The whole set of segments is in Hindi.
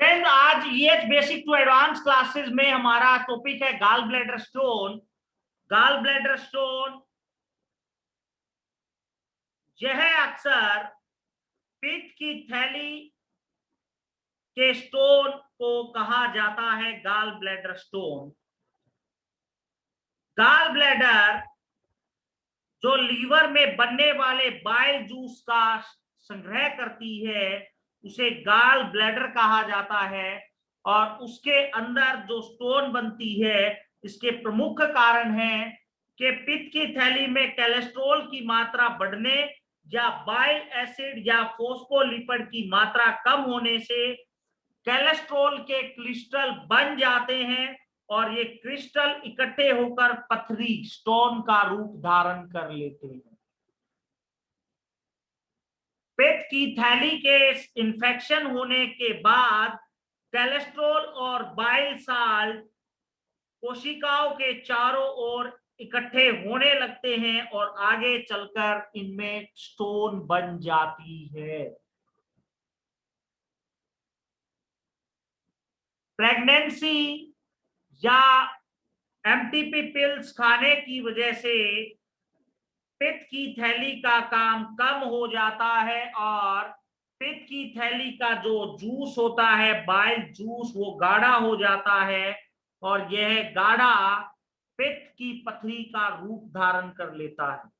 फ्रेंड, आज ईएच बेसिक टू एडवांस क्लासेस में हमारा टॉपिक है gall bladder stone. Gall bladder stone यह अक्सर पित्त की थैली के स्टोन को कहा जाता है gall bladder stone. Gall bladder जो लीवर में बनने वाले बाइल जूस का संग्रह करती है उसे गाल ब्लैडर कहा जाता है। और उसके अंदर जो स्टोन बनती है इसके प्रमुख कारण हैं कि पित्त की थैली में कोलेस्ट्रॉल की मात्रा बढ़ने या बाइल एसिड या फोस्फोलिपिड की मात्रा कम होने से कोलेस्ट्रॉल के क्रिस्टल बन जाते हैं और ये क्रिस्टल इकट्ठे होकर पथरी स्टोन का रूप धारण कर लेते हैं। पेट की थैली के इन्फेक्शन होने के बाद कोलेस्ट्रॉल और बाइल साल्ट कोशिकाओं के चारों ओर इकट्ठे होने लगते हैं और आगे चलकर इनमें स्टोन बन जाती है। प्रेगनेंसी या एमटीपी पिल्स खाने की वजह से पित्त की थैली का काम कम हो जाता है और पित्त की थैली का जो जूस होता है बाइल जूस वो गाढ़ा हो जाता है और यह गाढ़ा पित्त की पथरी का रूप धारण कर लेता है।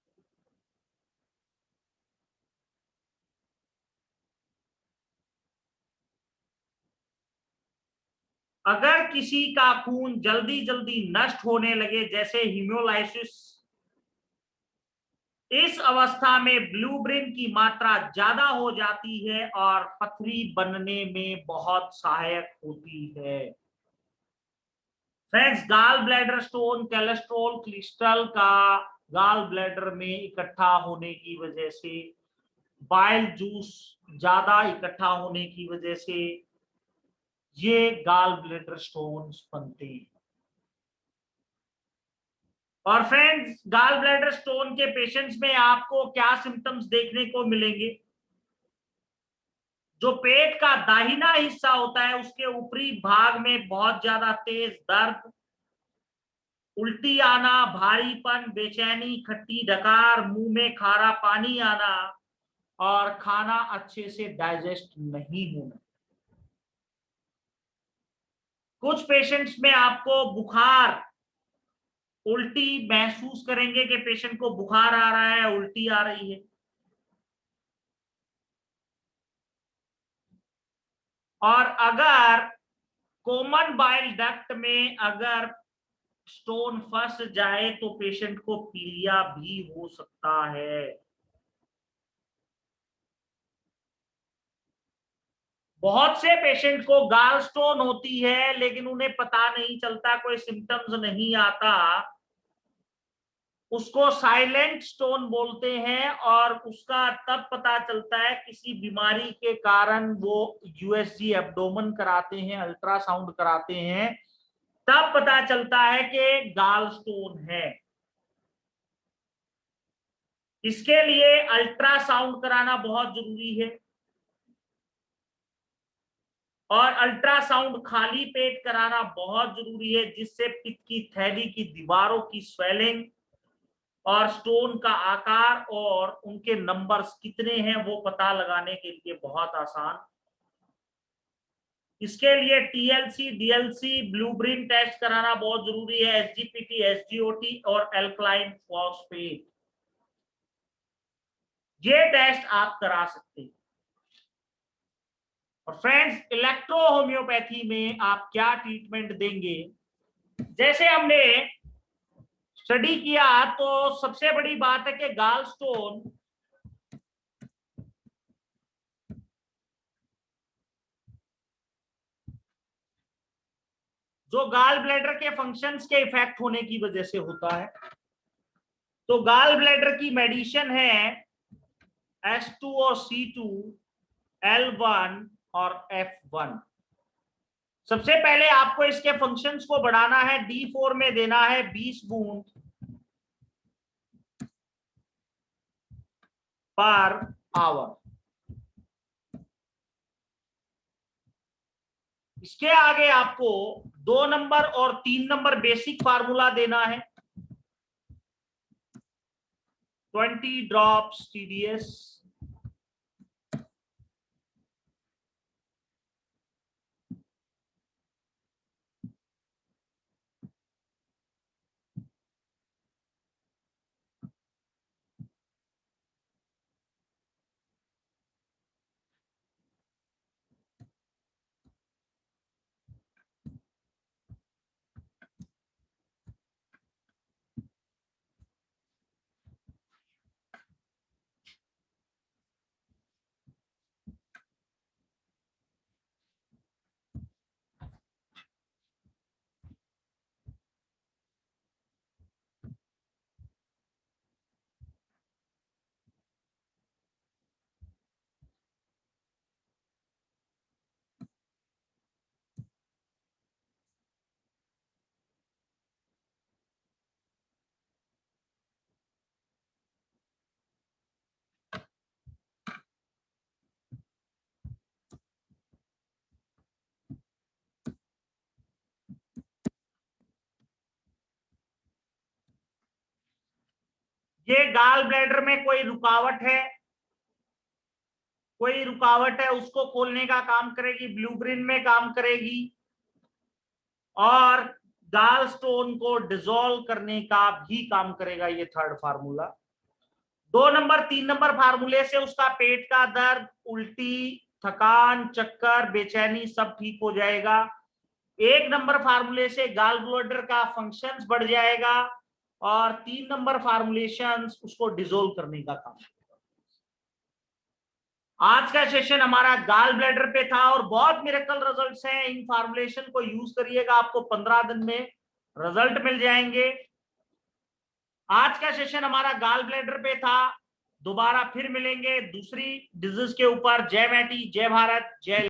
अगर किसी का खून जल्दी जल्दी नष्ट होने लगे जैसे हीमोलाइसिस, इस अवस्था में ब्लूबिन की मात्रा ज्यादा हो जाती है और पथरी बनने में बहुत सहायक होती है। फ्रेंड्स, गाल ब्लैडर स्टोन कोलेस्ट्रॉल क्रिस्टल का गाल ब्लैडर में इकट्ठा होने की वजह से, बाइल जूस ज्यादा इकट्ठा होने की वजह से ये गाल ब्लैडर स्टोन्स बनते हैं। और फ्रेंड्स, गाल ब्लैडर स्टोन के पेशेंट्स में आपको क्या सिम्टम्स देखने को मिलेंगे? जो पेट का दाहिना हिस्सा होता है उसके ऊपरी भाग में बहुत ज्यादा तेज दर्द, उल्टी आना, भारीपन, बेचैनी, खट्टी डकार, मुंह में खारा पानी आना और खाना अच्छे से डाइजेस्ट नहीं होना। कुछ पेशेंट्स में आपको बुखार, उल्टी महसूस करेंगे कि पेशेंट को बुखार आ रहा है, उल्टी आ रही है। और अगर कॉमन बाइल डक्ट में अगर स्टोन फंस जाए तो पेशेंट को पीलिया भी हो सकता है। बहुत से पेशेंट को गाल स्टोन होती है लेकिन उन्हें पता नहीं चलता, कोई सिम्टम्स नहीं आता, उसको साइलेंट स्टोन बोलते हैं और उसका तब पता चलता है किसी बीमारी के कारण वो यूएसजी एब्डोमेन कराते हैं, अल्ट्रासाउंड कराते हैं, तब पता चलता है कि गाल स्टोन है। इसके लिए अल्ट्रासाउंड कराना बहुत जरूरी है और अल्ट्रासाउंड खाली पेट कराना बहुत जरूरी है जिससे पित्त की थैली की दीवारों की स्वेलिंग और स्टोन का आकार और उनके नंबर्स कितने हैं वो पता लगाने के लिए बहुत आसान। इसके लिए टीएलसी, डीएलसी, ब्लूबिन टेस्ट कराना बहुत जरूरी है, एसजीपीटी, एसजीओटी और एल्कलाइन फॉस्फेट, ये टेस्ट आप करा सकते हैं। और फ्रेंड्स, इलेक्ट्रो होम्योपैथी में आप क्या ट्रीटमेंट देंगे? जैसे हमने स्टडी किया तो सबसे बड़ी बात है कि गाल स्टोन जो गाल ब्लैडर के फंक्शंस के इफेक्ट होने की वजह से होता है। तो गाल ब्लैडर की मेडिसिन है H2O, L1 और F1। सबसे पहले आपको इसके फंक्शंस को बढ़ाना है, D4 में देना है 20 बूंद पर आवर। इसके आगे आपको 2 नंबर और 3 नंबर बेसिक फार्मूला देना है। 20 ड्रॉप्स TDS, ये गाल ब्लैडर में कोई रुकावट है उसको खोलने का काम करेगी, ब्लूब्रिन में काम करेगी, और गाल स्टोन को डिसॉल्व करने का भी काम करेगा ये थर्ड फार्मूला। 2 नंबर 3 नंबर फार्मूले से उसका पेट का दर्द, उल्टी, थकान, चक्कर, बेचैनी सब ठीक हो जाएगा। 1 नंबर फार्मूले से गाल ब्लैडर का फंक्शंस बढ़ जाएगा, और 3 नंबर फार्मूलेशंस उसको डिसॉल्व करने का काम। आज का सेशन हमारा गाल ब्लैडर पे था और बहुत मिरेकल रिजल्ट्स हैं। इन फार्मूलेशन को यूज करिएगा, आपको 15 दिन में रिजल्ट मिल जाएंगे। आज का सेशन हमारा गाल ब्लैडर पे था। दोबारा फिर मिलेंगे दूसरी डिजीज के ऊपर। जय मैटी, जय भारत, जय